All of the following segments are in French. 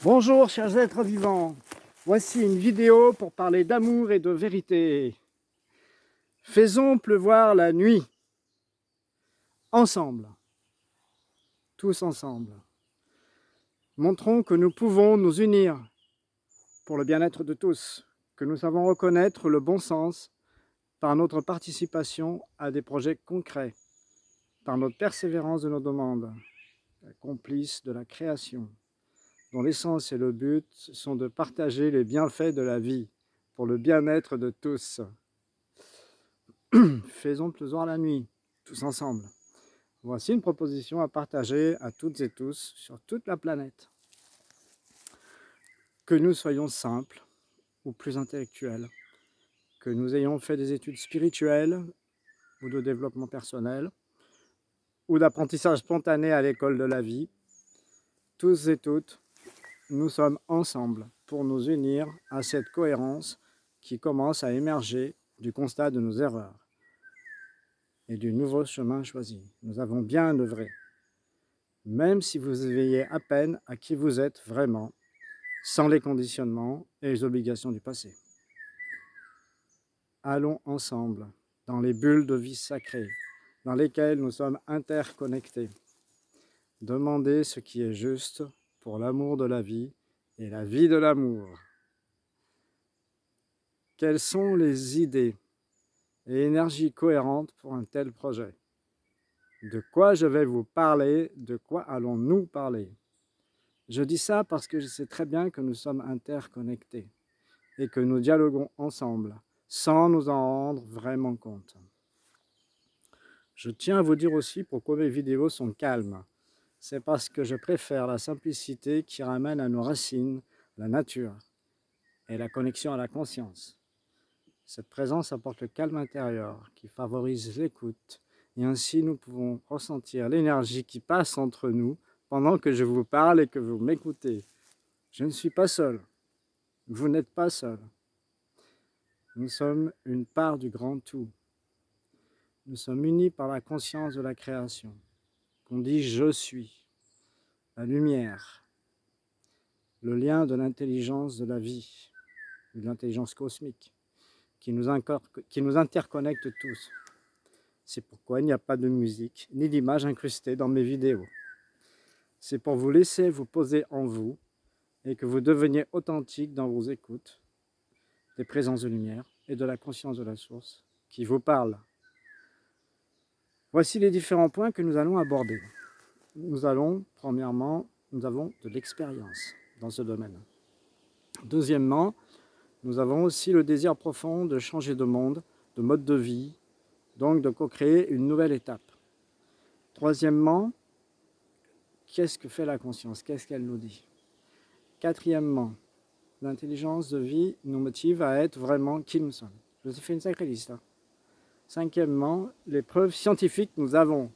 Bonjour chers êtres vivants, voici une vidéo pour parler d'amour et de vérité. Faisons pleuvoir la nuit, ensemble, tous ensemble. Montrons que nous pouvons nous unir pour le bien-être de tous, que nous savons reconnaître le bon sens par notre participation à des projets concrets, par notre persévérance de nos demandes, complices de la création, dont l'essence et le but sont de partager les bienfaits de la vie pour le bien-être de tous. Faisons pleuvoir la nuit, tous ensemble. Voici une proposition à partager à toutes et tous sur toute la planète. Que nous soyons simples ou plus intellectuels, que nous ayons fait des études spirituelles ou de développement personnel, ou d'apprentissage spontané à l'école de la vie, tous et toutes, nous sommes ensemble pour nous unir à cette cohérence qui commence à émerger du constat de nos erreurs et du nouveau chemin choisi. Nous avons bien œuvré, même si vous éveillez à peine à qui vous êtes vraiment, sans les conditionnements et les obligations du passé. Allons ensemble dans les bulles de vie sacrées, dans lesquelles nous sommes interconnectés. Demandez ce qui est juste pour l'amour de la vie et la vie de l'amour. Quelles sont les idées et énergies cohérentes pour un tel projet? De quoi je vais vous parler? De quoi allons-nous parler? Je dis ça parce que je sais très bien que nous sommes interconnectés et que nous dialoguons ensemble sans nous en rendre vraiment compte. Je tiens à vous dire aussi pourquoi mes vidéos sont calmes. C'est parce que je préfère la simplicité qui ramène à nos racines, la nature et la connexion à la conscience. Cette présence apporte le calme intérieur qui favorise l'écoute et ainsi nous pouvons ressentir l'énergie qui passe entre nous pendant que je vous parle et que vous m'écoutez. Je ne suis pas seul. Vous n'êtes pas seul. Nous sommes une part du grand tout. Nous sommes unis par la conscience de la création, qu'on dit « je suis », la lumière, le lien de l'intelligence de la vie, de l'intelligence cosmique, qui nous interconnecte tous. C'est pourquoi il n'y a pas de musique ni d'image incrustée dans mes vidéos. C'est pour vous laisser vous poser en vous et que vous deveniez authentique dans vos écoutes, des présences de lumière et de la conscience de la source qui vous parle. Voici les différents points que nous allons aborder. Premièrement, nous avons de l'expérience dans ce domaine. Deuxièmement, nous avons aussi le désir profond de changer de monde, de mode de vie, donc de co-créer une nouvelle étape. Troisièmement, qu'est-ce que fait la conscience? Qu'est-ce qu'elle nous dit? Quatrièmement, l'intelligence de vie nous motive à être vraiment qui nous sommes. Je vous ai fait une sacrée liste. Cinquièmement, les preuves scientifiques que nous avons.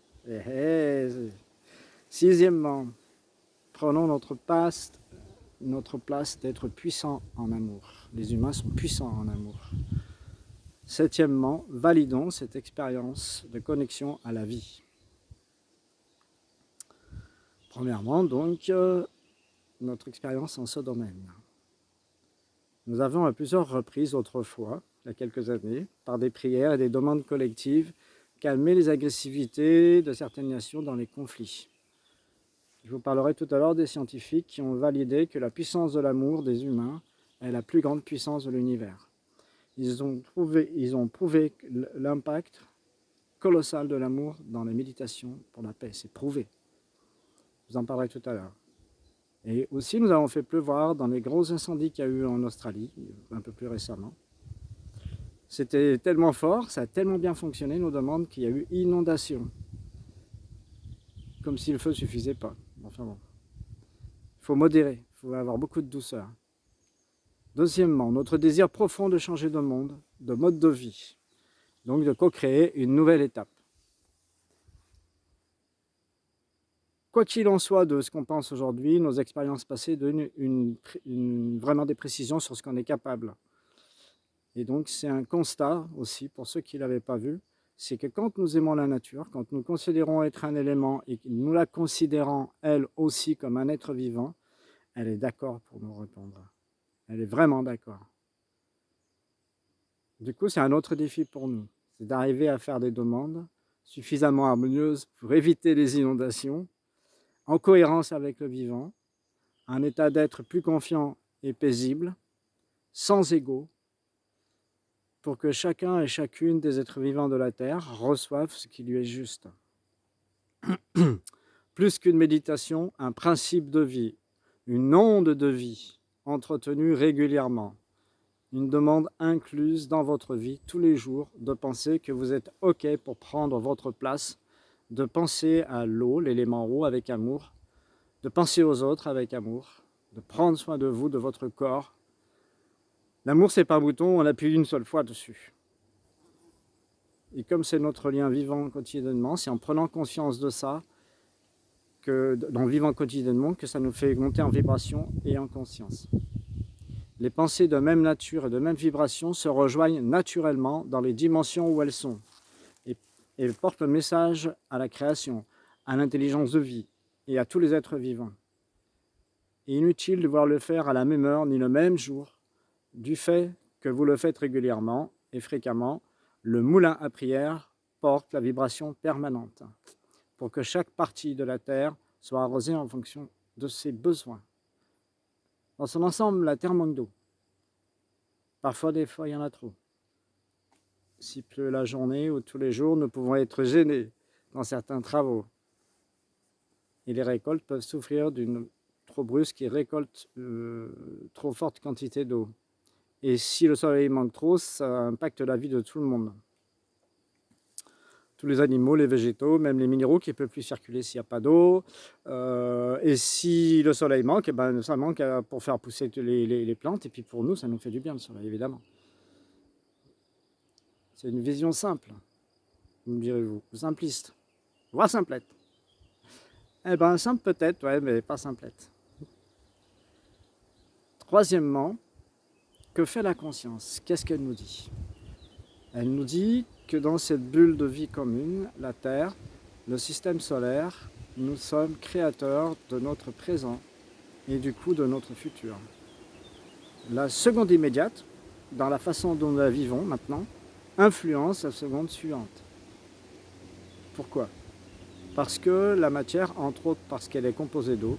Sixièmement, prenons notre place d'être puissants en amour. Les humains sont puissants en amour. Septièmement, validons cette expérience de connexion à la vie. Premièrement, donc, notre expérience en ce domaine. Nous avons à plusieurs reprises autrefois, il y a quelques années, par des prières et des demandes collectives, calmé les agressivités de certaines nations dans les conflits. Je vous parlerai tout à l'heure des scientifiques qui ont validé que la puissance de l'amour des humains est la plus grande puissance de l'univers. Ils ont prouvé l'impact colossal de l'amour dans les méditations pour la paix. C'est prouvé. Je vous en parlerai tout à l'heure. Et aussi, nous avons fait pleuvoir dans les gros incendies qu'il y a eu en Australie, un peu plus récemment. C'était tellement fort, ça a tellement bien fonctionné, nos demandes, qu'il y a eu inondation. Comme si le feu ne suffisait pas. Enfin bon. Il faut modérer, il faut avoir beaucoup de douceur. Deuxièmement, notre désir profond de changer de monde, de mode de vie. Donc de co-créer une nouvelle étape. Quoi qu'il en soit de ce qu'on pense aujourd'hui, nos expériences passées donnent vraiment des précisions sur ce qu'on est capable. Et donc c'est un constat aussi, pour ceux qui ne l'avaient pas vu, c'est que quand nous aimons la nature, quand nous considérons être un élément et que nous la considérons elle aussi comme un être vivant, elle est d'accord pour nous répondre. Elle est vraiment d'accord. Du coup, c'est un autre défi pour nous, c'est d'arriver à faire des demandes suffisamment harmonieuses pour éviter les inondations, en cohérence avec le vivant, un état d'être plus confiant et paisible, sans ego, pour que chacun et chacune des êtres vivants de la Terre reçoivent ce qui lui est juste. Plus qu'une méditation, un principe de vie, une onde de vie, entretenue régulièrement, une demande incluse dans votre vie tous les jours de penser que vous êtes OK pour prendre votre place, de penser à l'eau, l'élément eau, avec amour, de penser aux autres avec amour, de prendre soin de vous, de votre corps. L'amour, c'est pas un bouton, on appuie une seule fois dessus. Et comme c'est notre lien vivant quotidiennement, c'est en prenant conscience de ça, en vivant quotidiennement, que ça nous fait monter en vibration et en conscience. Les pensées de même nature et de même vibration se rejoignent naturellement dans les dimensions où elles sont et portent le message à la création, à l'intelligence de vie et à tous les êtres vivants. Inutile de voir le faire à la même heure ni le même jour, du fait que vous le faites régulièrement et fréquemment, le moulin à prière porte la vibration permanente pour que chaque partie de la Terre soit arrosée en fonction de ses besoins. Dans son ensemble, la Terre manque d'eau. Parfois, des fois, il y en a trop. S'il pleut la journée ou tous les jours, nous pouvons être gênés dans certains travaux. Et les récoltes peuvent souffrir d'une trop brusque et récolte trop forte quantité d'eau. Et si le soleil manque trop, ça impacte la vie de tout le monde. Tous les animaux, les végétaux, même les minéraux qui ne peuvent plus circuler s'il n'y a pas d'eau. Et si le soleil manque, eh ben, ça manque pour faire pousser les plantes. Et puis pour nous, ça nous fait du bien le soleil, évidemment. C'est une vision simple, me direz-vous, simpliste, voire simplette. Eh bien, simple peut-être, ouais, mais pas simplette. Troisièmement, que fait la conscience? Qu'est-ce qu'elle nous dit? Elle nous dit que dans cette bulle de vie commune, la Terre, le système solaire, nous sommes créateurs de notre présent et du coup de notre futur. La seconde immédiate, dans la façon dont nous la vivons maintenant, influence la seconde suivante. Pourquoi? Parce que la matière, entre autres parce qu'elle est composée d'eau,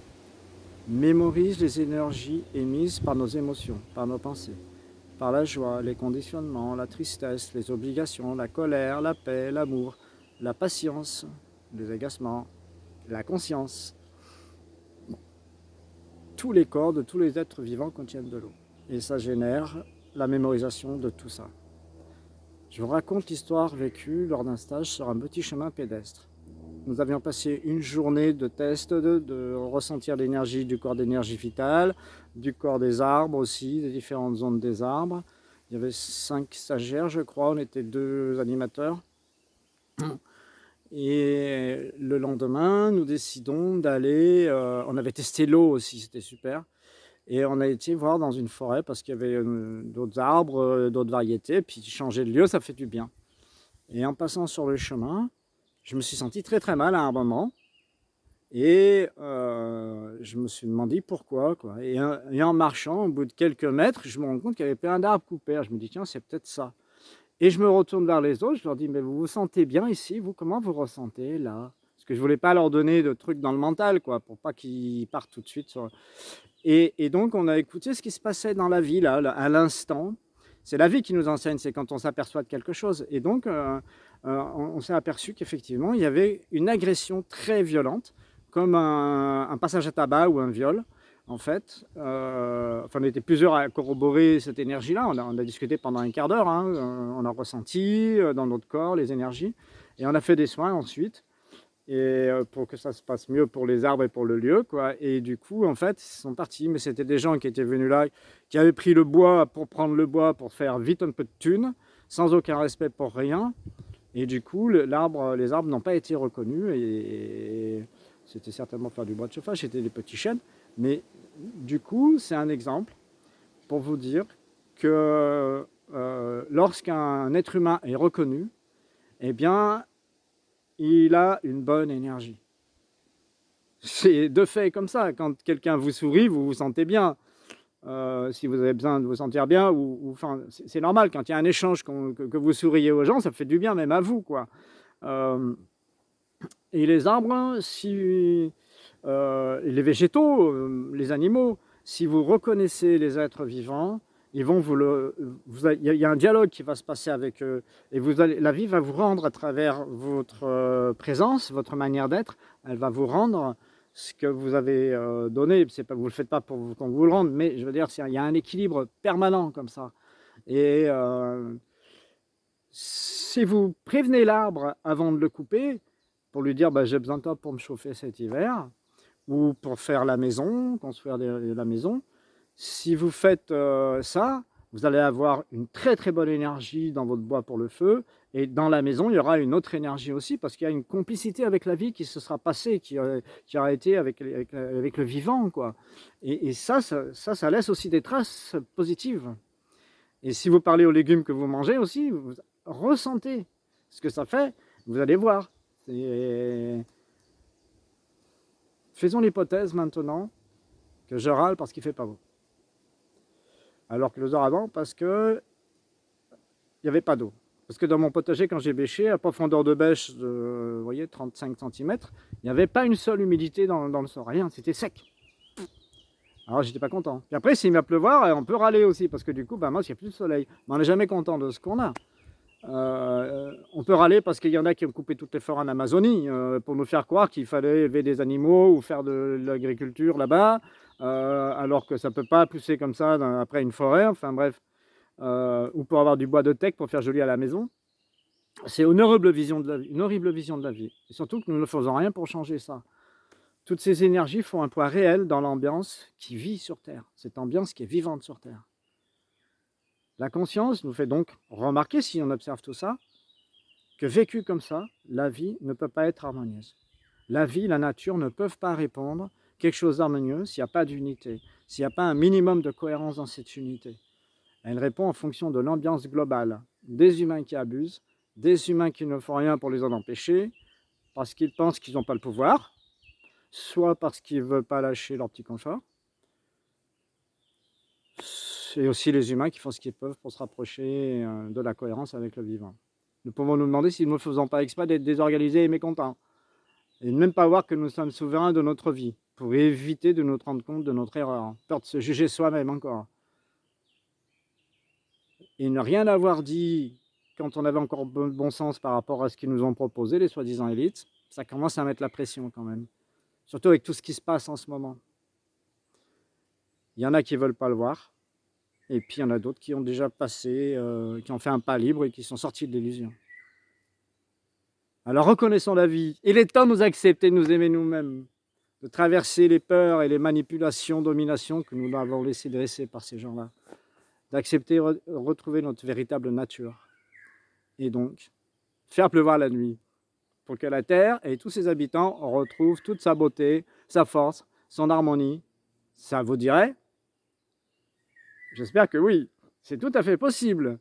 mémorise les énergies émises par nos émotions, par nos pensées, par la joie, les conditionnements, la tristesse, les obligations, la colère, la paix, l'amour, la patience, les agacements, la conscience. Tous les corps de tous les êtres vivants contiennent de l'eau. Et ça génère la mémorisation de tout ça. Je vous raconte l'histoire vécue lors d'un stage sur un petit chemin pédestre. Nous avions passé une journée de test, de ressentir l'énergie du corps d'énergie vitale, du corps des arbres aussi, des différentes zones des arbres. Il y avait 5 stagiaires, je crois, on était 2 animateurs. Et le lendemain, nous décidons d'aller, on avait testé l'eau aussi, c'était super. Et on a été voir dans une forêt parce qu'il y avait d'autres arbres, d'autres variétés. Puis changer de lieu, ça fait du bien. Et en passant sur le chemin, je me suis senti très très mal à un moment. Et je me suis demandé pourquoi. Et en marchant, au bout de quelques mètres, je me rends compte qu'il y avait plein d'arbres coupés. Je me dis, tiens, c'est peut-être ça. Et je me retourne vers les autres, je leur dis, mais vous vous sentez bien ici? Vous, comment vous ressentez là? Parce que je ne voulais pas leur donner de trucs dans le mental, quoi, pour pas qu'ils partent tout de suite sur... Et donc, on a écouté ce qui se passait dans la vie, là, à l'instant. C'est la vie qui nous enseigne, c'est quand on s'aperçoit de quelque chose. Et donc, on s'est aperçu qu'effectivement, il y avait une agression très violente, comme un passage à tabac ou un viol, en fait. Enfin, on était plusieurs à corroborer cette énergie-là. On a discuté pendant un quart d'heure. Hein. On a ressenti dans notre corps les énergies. Et on a fait des soins ensuite. Et pour que ça se passe mieux pour les arbres et pour le lieu, quoi. Et du coup, en fait, ils sont partis, mais c'était des gens qui étaient venus là, qui avaient pris le bois pour prendre le bois, pour faire vite un peu de thunes, sans aucun respect pour rien. Et du coup, les arbres n'ont pas été reconnus, et c'était certainement faire du bois de chauffage, c'était des petits chênes. Mais du coup, c'est un exemple pour vous dire que lorsqu'un être humain est reconnu, eh bien, il a une bonne énergie. C'est de fait comme ça. Quand quelqu'un vous sourit, vous vous sentez bien. Si vous avez besoin de vous sentir bien, enfin, c'est normal. Quand il y a un échange, que vous souriez aux gens, ça fait du bien même à vous, quoi. Et les arbres, si, les végétaux, les animaux, si vous reconnaissez les êtres vivants, ils vont il y a un dialogue qui va se passer avec eux, et la vie va vous rendre à travers votre présence, votre manière d'être, elle va vous rendre ce que vous avez donné. C'est pas, vous le faites pas pour qu'on vous le rende, mais je veux dire, il y a un équilibre permanent comme ça. Et si vous prévenez l'arbre avant de le couper, pour lui dire bah, j'ai besoin de toi pour me chauffer cet hiver, ou pour faire la maison, construire la maison, si vous faites ça, vous allez avoir une très très bonne énergie dans votre bois pour le feu, et dans la maison, il y aura une autre énergie aussi, parce qu'il y a une complicité avec la vie qui se sera passée, qui aura été avec le vivant, quoi. Et ça laisse aussi des traces positives. Et si vous parlez aux légumes que vous mangez aussi, vous ressentez ce que ça fait, vous allez voir. Faisons l'hypothèse maintenant que je râle parce qu'il ne fait pas beau. Alors que les heures avant, parce qu'il n'y avait pas d'eau. Parce que dans mon potager, quand j'ai bêché, à profondeur de bêche de, vous voyez, 35 cm, il n'y avait pas une seule humidité dans le sol, rien, c'était sec. Alors j'étais pas content. Puis après, s'il va pleuvoir, on peut râler aussi, parce que du coup, moi, il n'y a plus de soleil. Mais on n'est jamais content de ce qu'on a. On peut râler parce qu'il y en a qui ont coupé toutes les forêts en Amazonie pour nous faire croire qu'il fallait élever des animaux ou faire de l'agriculture là-bas, alors que ça ne peut pas pousser comme ça après une forêt, enfin bref, ou pour avoir du bois de teck pour faire joli à la maison. C'est une horrible vision de la vie, une horrible vision de la vie. Et surtout que nous ne faisons rien pour changer ça. Toutes ces énergies font un poids réel dans l'ambiance qui vit sur Terre, cette ambiance qui est vivante sur Terre. La conscience nous fait donc remarquer, si on observe tout ça, que vécue comme ça, la vie ne peut pas être harmonieuse. La vie, la nature ne peuvent pas répondre quelque chose d'harmonieux s'il n'y a pas d'unité, s'il n'y a pas un minimum de cohérence dans cette unité. Elle répond en fonction de l'ambiance globale, des humains qui abusent, des humains qui ne font rien pour les en empêcher, parce qu'ils pensent qu'ils n'ont pas le pouvoir, soit parce qu'ils ne veulent pas lâcher leur petit confort. C'est aussi les humains qui font ce qu'ils peuvent pour se rapprocher de la cohérence avec le vivant. Nous pouvons nous demander si nous ne faisons pas exprès d'être désorganisés et mécontents, et ne même pas voir que nous sommes souverains de notre vie, pour éviter de nous rendre compte de notre erreur, peur de se juger soi-même encore. Et ne rien avoir dit quand on avait encore bon sens par rapport à ce qu'ils nous ont proposé, les soi-disant élites, ça commence à mettre la pression quand même. Surtout avec tout ce qui se passe en ce moment. Il y en a qui ne veulent pas le voir, et puis il y en a d'autres qui ont déjà passé, qui ont fait un pas libre et qui sont sortis de l'illusion. Alors reconnaissons la vie. Il est temps de nous accepter, de nous aimer nous-mêmes, de traverser les peurs et les manipulations, dominations que nous avons laissé dresser par ces gens-là, d'accepter, retrouver notre véritable nature, et donc faire pleuvoir la nuit, pour que la Terre et tous ses habitants retrouvent toute sa beauté, sa force, son harmonie. Ça vous dirait? J'espère que oui, c'est tout à fait possible.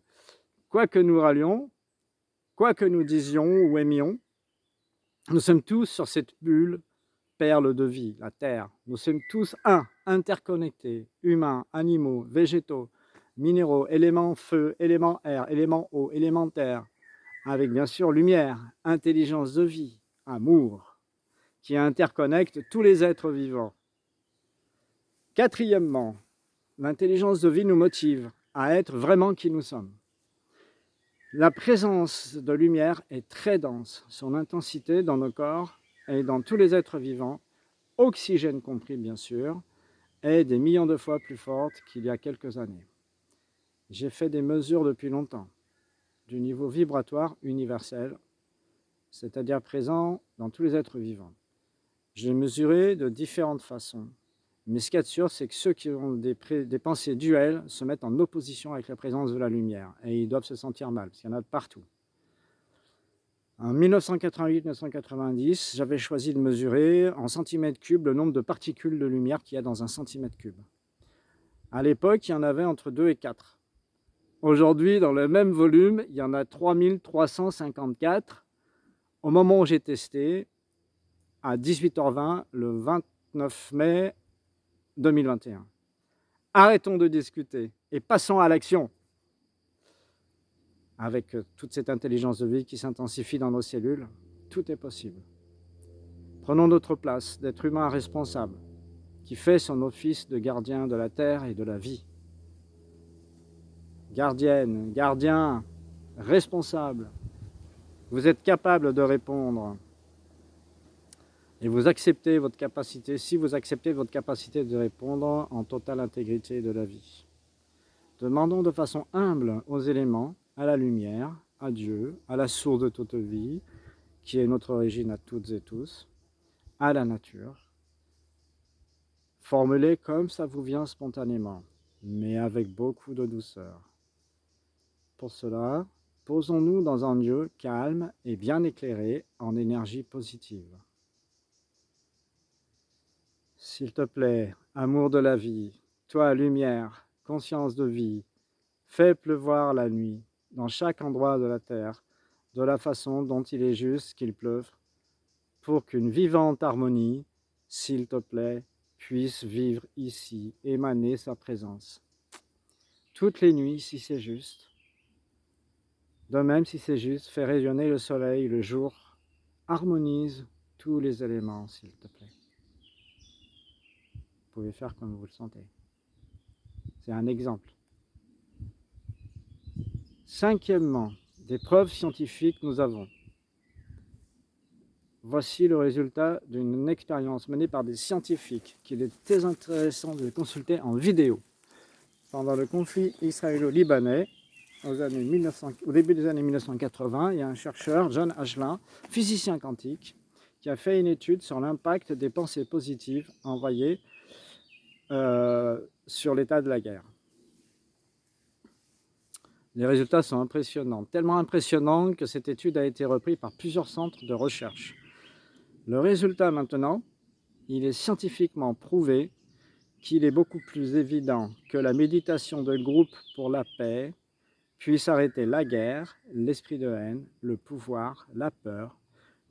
Quoi que nous râlions, quoi que nous disions ou aimions, nous sommes tous sur cette bulle, perle de vie, la Terre. Nous sommes tous interconnectés, humains, animaux, végétaux, minéraux, éléments feu, éléments air, éléments eau, éléments terre, avec bien sûr lumière, intelligence de vie, amour, qui interconnecte tous les êtres vivants. Quatrièmement, l'intelligence de vie nous motive à être vraiment qui nous sommes. La présence de lumière est très dense, son intensité dans nos corps et dans tous les êtres vivants, oxygène compris bien sûr, est des millions de fois plus forte qu'il y a quelques années. J'ai fait des mesures depuis longtemps du niveau vibratoire universel, c'est-à-dire présent dans tous les êtres vivants. J'ai mesuré de différentes façons. Mais ce qu'il y a de sûr, c'est que ceux qui ont des pensées duelles se mettent en opposition avec la présence de la lumière. Et ils doivent se sentir mal, parce qu'il y en a de partout. En 1988-1990, j'avais choisi de mesurer en centimètres cubes le nombre de particules de lumière qu'il y a dans un centimètre cube. À l'époque, il y en avait entre 2 et 4. Aujourd'hui, dans le même volume, il y en a 3354. Au moment où j'ai testé, à 18h20 le 29 mai 2021. Arrêtons de discuter et passons à l'action. Avec toute cette intelligence de vie qui s'intensifie dans nos cellules, tout est possible. Prenons notre place d'être humain responsable, qui fait son office de gardien de la terre et de la vie. Gardienne, gardien, responsable, vous êtes capable de répondre et vous acceptez votre capacité, si vous acceptez votre capacité de répondre en totale intégrité de la vie. Demandons de façon humble aux éléments, à la lumière, à Dieu, à la source de toute vie, qui est notre origine à toutes et tous, à la nature. Formulez comme ça vous vient spontanément, mais avec beaucoup de douceur. Pour cela, posons-nous dans un lieu calme et bien éclairé en énergie positive. S'il te plaît, amour de la vie, toi, lumière, conscience de vie, fais pleuvoir la nuit dans chaque endroit de la terre, de la façon dont il est juste qu'il pleuve, pour qu'une vivante harmonie, s'il te plaît, puisse vivre ici, émaner sa présence. Toutes les nuits, si c'est juste. De même, si c'est juste, fais rayonner le soleil, le jour, harmonise tous les éléments, s'il te plaît. Vous pouvez faire comme vous le sentez. C'est un exemple. Cinquièmement, des preuves scientifiques nous avons. Voici le résultat d'une expérience menée par des scientifiques qu'il est très intéressant de consulter en vidéo. Pendant le conflit israélo-libanais, au début des années 1980, il y a un chercheur, John Ashland, physicien quantique, qui a fait une étude sur l'impact des pensées positives envoyées sur l'état de la guerre. Les résultats sont impressionnants, tellement impressionnants que cette étude a été reprise par plusieurs centres de recherche. Le résultat maintenant, il est scientifiquement prouvé qu'il est beaucoup plus évident que la méditation de groupe pour la paix puisse arrêter la guerre, l'esprit de haine, le pouvoir, la peur,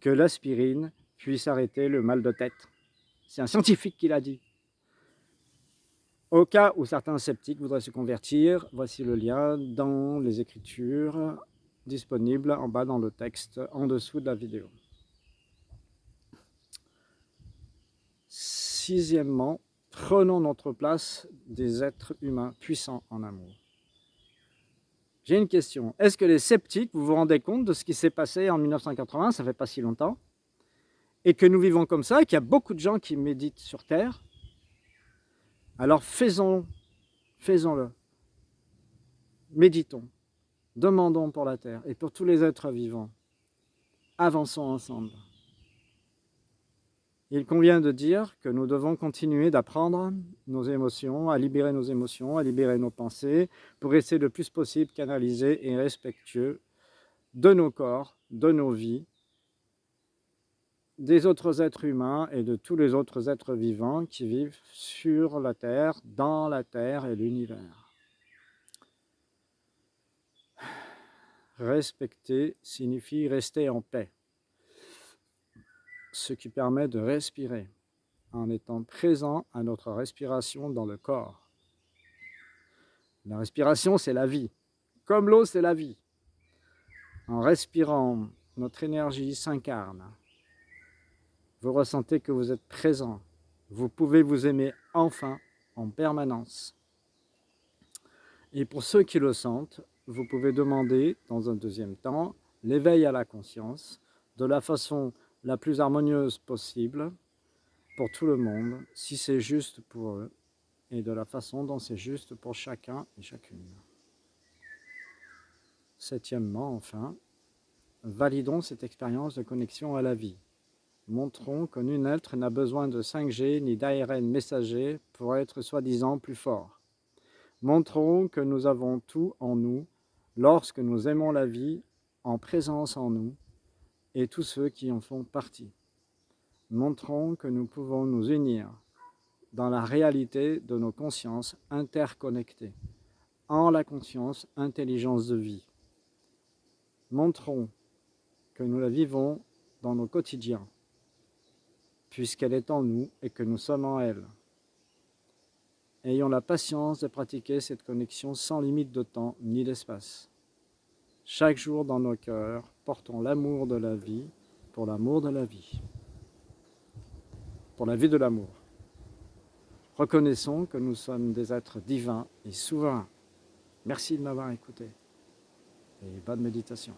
que l'aspirine puisse arrêter le mal de tête. C'est un scientifique qui l'a dit. Au cas où certains sceptiques voudraient se convertir, voici le lien dans les Écritures disponibles en bas dans le texte, en dessous de la vidéo. Sixièmement, prenons notre place des êtres humains puissants en amour. J'ai une question. Est-ce que les sceptiques, vous vous rendez compte de ce qui s'est passé en 1980, ça fait pas si longtemps, et que nous vivons comme ça, et qu'il y a beaucoup de gens qui méditent sur Terre? Alors faisons-le. Méditons. Demandons pour la Terre et pour tous les êtres vivants. Avançons ensemble. Il convient de dire que nous devons continuer d'apprendre nos émotions, à libérer nos émotions, à libérer nos pensées, pour rester le plus possible canalisés et respectueux de nos corps, de nos vies, des autres êtres humains et de tous les autres êtres vivants qui vivent sur la Terre, dans la Terre et l'univers. Respecter signifie rester en paix, ce qui permet de respirer en étant présent à notre respiration dans le corps. La respiration, c'est la vie. Comme l'eau, c'est la vie. En respirant, notre énergie s'incarne. Vous ressentez que vous êtes présent. Vous pouvez vous aimer enfin en permanence. Et pour ceux qui le sentent, vous pouvez demander, dans un deuxième temps, l'éveil à la conscience de la façon la plus harmonieuse possible pour tout le monde, si c'est juste pour eux, et de la façon dont c'est juste pour chacun et chacune. Septièmement, enfin, validons cette expérience de connexion à la vie. Montrons que nul être n'a besoin de 5G ni d'ARN messager pour être soi-disant plus fort. Montrons que nous avons tout en nous lorsque nous aimons la vie en présence en nous et tous ceux qui en font partie. Montrons que nous pouvons nous unir dans la réalité de nos consciences interconnectées, en la conscience intelligence de vie. Montrons que nous la vivons dans nos quotidiens. puisqu'elle est en nous et que nous sommes en elle. Ayons la patience de pratiquer cette connexion sans limite de temps ni d'espace. Chaque jour dans nos cœurs, portons l'amour de la vie pour l'amour de la vie, pour la vie de l'amour. Reconnaissons que nous sommes des êtres divins et souverains. Merci de m'avoir écouté et bonne méditation.